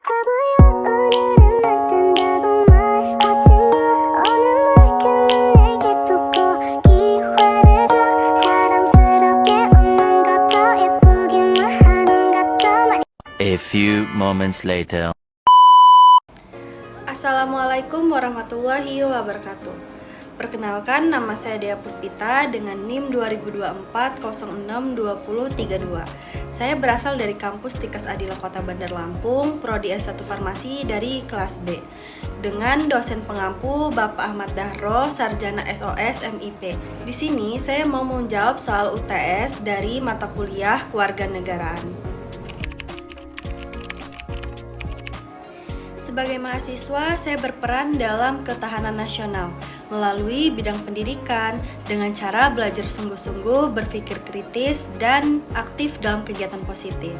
A few moments later. Assalamualaikum warahmatullahi wabarakatuh. Perkenalkan, nama saya Dea Puspita dengan NIM 2024062032. Saya berasal dari kampus Tikas Adila Kota Bandar Lampung, Prodi S1 Farmasi dari kelas B. Dengan dosen pengampu Bapak Ahmad Dahro, Sarjana SOS MIP. Di sini saya mau menjawab soal UTS dari mata kuliah Kewarganegaraan. Sebagai mahasiswa, saya berperan dalam ketahanan nasional melalui bidang pendidikan dengan cara belajar sungguh-sungguh, berpikir kritis, dan aktif dalam kegiatan positif.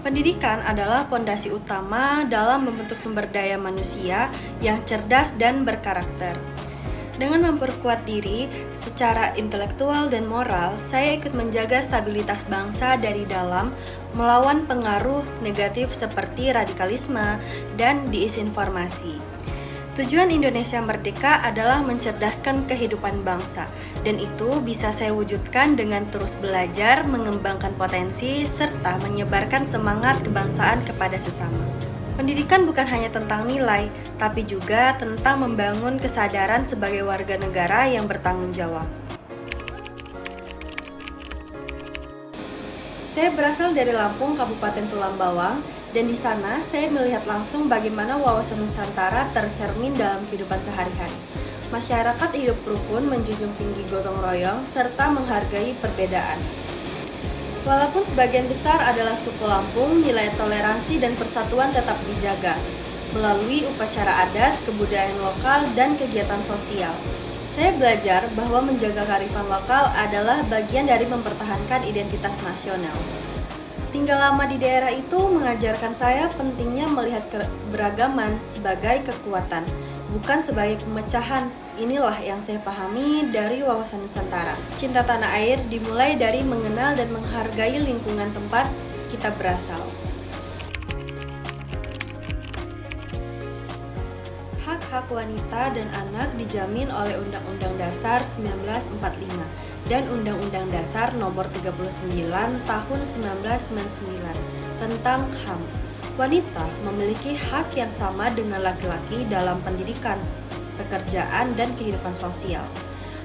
Pendidikan adalah fondasi utama dalam membentuk sumber daya manusia yang cerdas dan berkarakter. Dengan memperkuat diri secara intelektual dan moral, saya ikut menjaga stabilitas bangsa dari dalam, melawan pengaruh negatif seperti radikalisme dan disinformasi. Tujuan Indonesia Merdeka adalah mencerdaskan kehidupan bangsa, dan itu bisa saya wujudkan dengan terus belajar, mengembangkan potensi, serta menyebarkan semangat kebangsaan kepada sesama. Pendidikan bukan hanya tentang nilai, tapi juga tentang membangun kesadaran sebagai warga negara yang bertanggung jawab. Saya berasal dari Lampung, Kabupaten Tulang Bawang, dan di sana saya melihat langsung bagaimana wawasan Nusantara tercermin dalam kehidupan sehari-hari. Masyarakat hidup rukun, menjunjung tinggi gotong royong, serta menghargai perbedaan. Walaupun sebagian besar adalah suku Lampung, nilai toleransi dan persatuan tetap dijaga melalui upacara adat, kebudayaan lokal, dan kegiatan sosial. Saya belajar bahwa menjaga kearifan lokal adalah bagian dari mempertahankan identitas nasional. Tinggal lama di daerah itu mengajarkan saya pentingnya melihat keberagaman sebagai kekuatan, bukan sebagai pemecahan. Inilah yang saya pahami dari wawasan Nusantara. Cinta tanah air dimulai dari mengenal dan menghargai lingkungan tempat kita berasal. Hak-hak wanita dan anak dijamin oleh Undang-Undang Dasar 1945 dan Undang-Undang Dasar Nomor 39 Tahun 1999 tentang HAM. Wanita memiliki hak yang sama dengan laki-laki dalam pendidikan, pekerjaan, dan kehidupan sosial.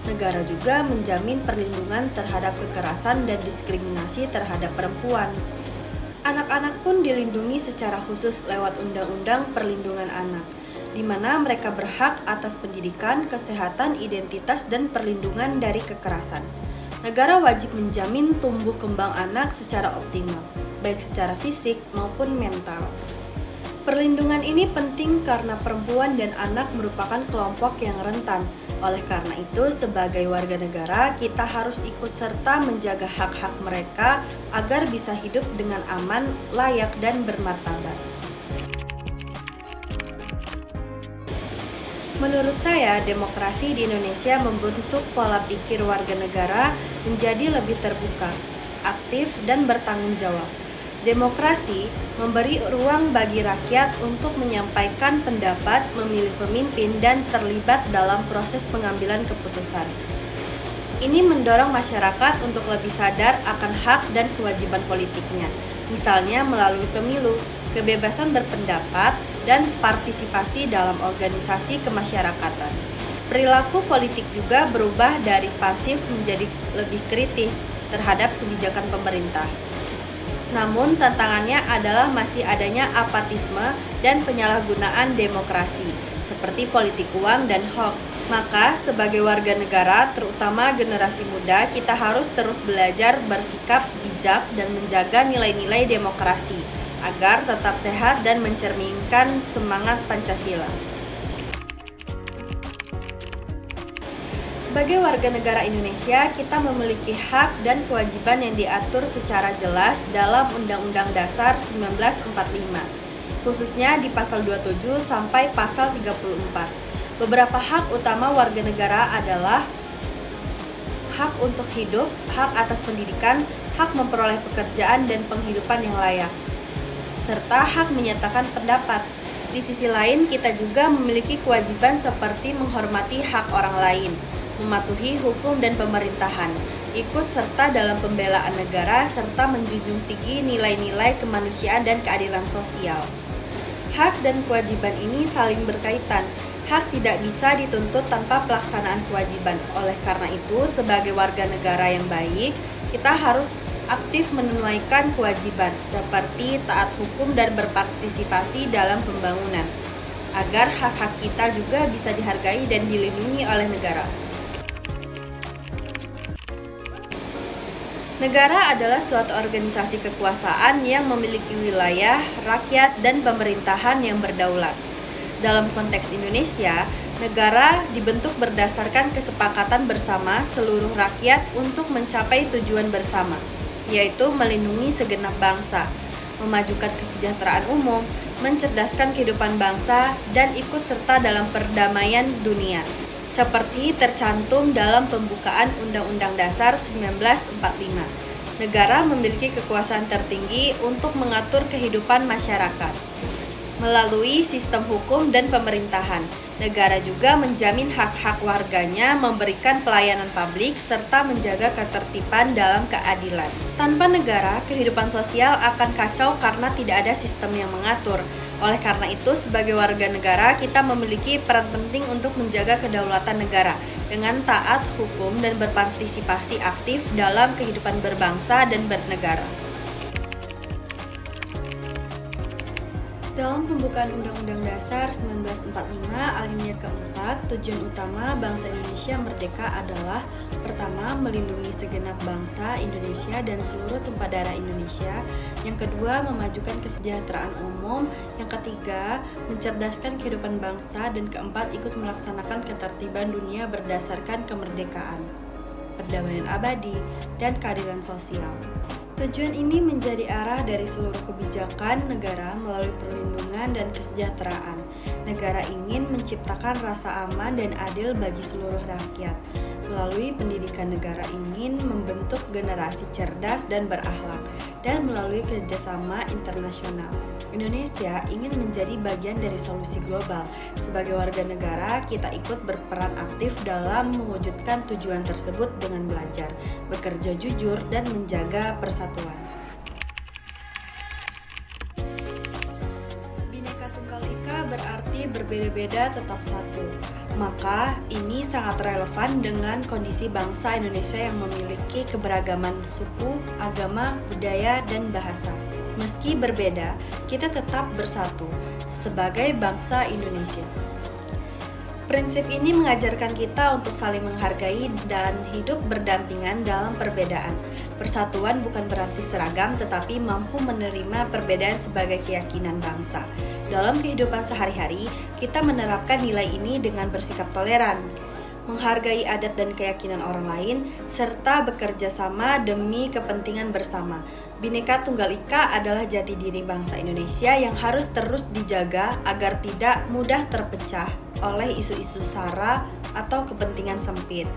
Negara juga menjamin perlindungan terhadap kekerasan dan diskriminasi terhadap perempuan. Anak-anak pun dilindungi secara khusus lewat Undang-Undang Perlindungan Anak, di mana mereka berhak atas pendidikan, kesehatan, identitas, dan perlindungan dari kekerasan. Negara wajib menjamin tumbuh kembang anak secara optimal, baik secara fisik maupun mental. Perlindungan ini penting karena perempuan dan anak merupakan kelompok yang rentan. Oleh karena itu, sebagai warga negara, kita harus ikut serta menjaga hak-hak mereka agar bisa hidup dengan aman, layak, dan bermartabat. Menurut saya, demokrasi di Indonesia membentuk pola pikir warga negara menjadi lebih terbuka, aktif, dan bertanggung jawab. Demokrasi memberi ruang bagi rakyat untuk menyampaikan pendapat, memilih pemimpin, dan terlibat dalam proses pengambilan keputusan. Ini mendorong masyarakat untuk lebih sadar akan hak dan kewajiban politiknya, misalnya melalui pemilu, kebebasan berpendapat, dan partisipasi dalam organisasi kemasyarakatan. Perilaku politik juga berubah dari pasif menjadi lebih kritis terhadap kebijakan pemerintah. Namun tantangannya adalah masih adanya apatisme dan penyalahgunaan demokrasi, seperti politik uang dan hoax. Maka sebagai warga negara, terutama generasi muda, kita harus terus belajar bersikap bijak dan menjaga nilai-nilai demokrasi, agar tetap sehat dan mencerminkan semangat Pancasila. Sebagai warga negara Indonesia, kita memiliki hak dan kewajiban yang diatur secara jelas dalam Undang-Undang Dasar 1945, khususnya di pasal 27 sampai pasal 34. Beberapa hak utama warga negara adalah hak untuk hidup, hak atas pendidikan, hak memperoleh pekerjaan dan penghidupan yang layak. serta hak menyatakan pendapat. Di sisi lain, kita juga memiliki kewajiban seperti menghormati hak orang lain, mematuhi hukum dan pemerintahan, ikut serta dalam pembelaan negara, serta menjunjung tinggi nilai-nilai kemanusiaan dan keadilan sosial. Hak dan kewajiban ini saling berkaitan. Hak tidak bisa dituntut tanpa pelaksanaan kewajiban. Oleh karena itu, sebagai warga negara yang baik, kita harus aktif menunaikan kewajiban seperti taat hukum dan berpartisipasi dalam pembangunan, agar hak-hak kita juga bisa dihargai dan dilindungi oleh negara. Negara adalah suatu organisasi kekuasaan yang memiliki wilayah, rakyat, dan pemerintahan yang berdaulat. Dalam konteks Indonesia, negara dibentuk berdasarkan kesepakatan bersama seluruh rakyat untuk mencapai tujuan bersama, yaitu melindungi segenap bangsa, memajukan kesejahteraan umum, mencerdaskan kehidupan bangsa, dan ikut serta dalam perdamaian dunia, seperti tercantum dalam pembukaan Undang-Undang Dasar 1945. Negara memiliki kekuasaan tertinggi untuk mengatur kehidupan masyarakat. Melalui sistem hukum dan pemerintahan, negara juga menjamin hak-hak warganya, memberikan pelayanan publik, serta menjaga ketertiban dalam keadilan. Tanpa negara, kehidupan sosial akan kacau karena tidak ada sistem yang mengatur. Oleh karena itu, sebagai warga negara, kita memiliki peran penting untuk menjaga kedaulatan negara dengan taat hukum dan berpartisipasi aktif dalam kehidupan berbangsa dan bernegara. Dalam pembukaan Undang-Undang Dasar 1945 alinea keempat, tujuan utama bangsa Indonesia merdeka adalah: pertama, melindungi segenap bangsa Indonesia dan seluruh tumpah darah Indonesia. Yang kedua, memajukan kesejahteraan umum. Yang ketiga, mencerdaskan kehidupan bangsa. Dan keempat, ikut melaksanakan ketertiban dunia berdasarkan kemerdekaan, perdamaian abadi, dan keadilan sosial. Tujuan ini menjadi arah dari seluruh kebijakan negara melalui perlindungan dan kesejahteraan. Negara ingin menciptakan rasa aman dan adil bagi seluruh rakyat. Melalui pendidikan, negara ingin membentuk generasi cerdas dan berakhlak. Dan melalui kerjasama internasional, Indonesia ingin menjadi bagian dari solusi global. Sebagai warga negara, kita ikut berperan aktif dalam mewujudkan tujuan tersebut dengan belajar, bekerja jujur, dan menjaga persatuan. Bhinneka Tunggal Ika berarti berbeda-beda tetap satu. Maka ini sangat relevan dengan kondisi bangsa Indonesia yang memiliki keberagaman suku, agama, budaya, dan bahasa. Meski berbeda, kita tetap bersatu sebagai bangsa Indonesia. Prinsip ini mengajarkan kita untuk saling menghargai dan hidup berdampingan dalam perbedaan. Persatuan bukan berarti seragam, tetapi mampu menerima perbedaan sebagai keyakinan bangsa. Dalam kehidupan sehari-hari, kita menerapkan nilai ini dengan bersikap toleran, menghargai adat dan keyakinan orang lain, serta bekerja sama demi kepentingan bersama. Bhinneka Tunggal Ika adalah jati diri bangsa Indonesia yang harus terus dijaga agar tidak mudah terpecah oleh isu-isu sara atau kepentingan sempit.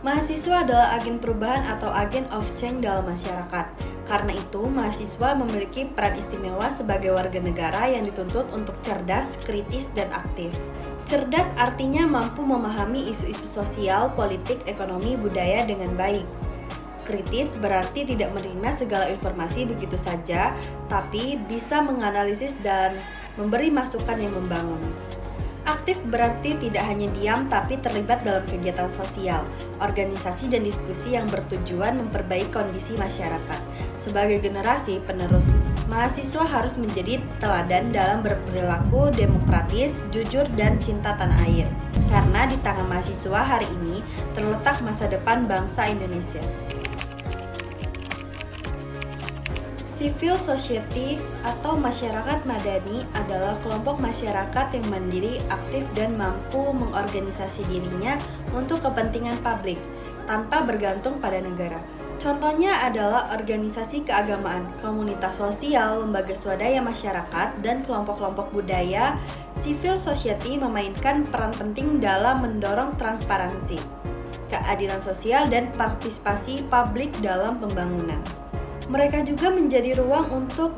Mahasiswa adalah agen perubahan atau agen of change dalam masyarakat. Karena itu, mahasiswa memiliki peran istimewa sebagai warga negara yang dituntut untuk cerdas, kritis, dan aktif. Cerdas artinya mampu memahami isu-isu sosial, politik, ekonomi, budaya dengan baik. Kritis berarti tidak menerima segala informasi begitu saja, tapi bisa menganalisis dan memberi masukan yang membangun. Aktif berarti tidak hanya diam tapi terlibat dalam kegiatan sosial, organisasi, dan diskusi yang bertujuan memperbaiki kondisi masyarakat. Sebagai generasi penerus, mahasiswa harus menjadi teladan dalam berperilaku demokratis, jujur, dan cinta tanah air. Karena di tangan mahasiswa hari ini terletak masa depan bangsa Indonesia. Civil society atau masyarakat madani adalah kelompok masyarakat yang mandiri, aktif, dan mampu mengorganisasi dirinya untuk kepentingan publik tanpa bergantung pada negara. Contohnya adalah organisasi keagamaan, komunitas sosial, lembaga swadaya masyarakat, dan kelompok-kelompok budaya. Civil society memainkan peran penting dalam mendorong transparansi, keadilan sosial, dan partisipasi publik dalam pembangunan. Mereka juga menjadi ruang untuk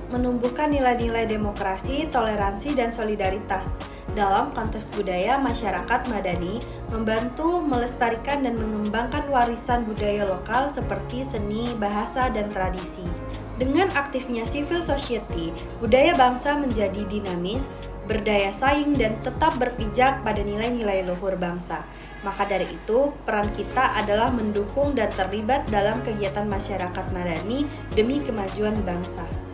menumbuhkan nilai-nilai demokrasi, toleransi, dan solidaritas. Dalam konteks budaya, masyarakat madani membantu melestarikan dan mengembangkan warisan budaya lokal seperti seni, bahasa, dan tradisi. Dengan aktifnya civil society, budaya bangsa menjadi dinamis, berdaya saing, dan tetap berpijak pada nilai-nilai luhur bangsa. Maka dari itu, peran kita adalah mendukung dan terlibat dalam kegiatan masyarakat madani demi kemajuan bangsa.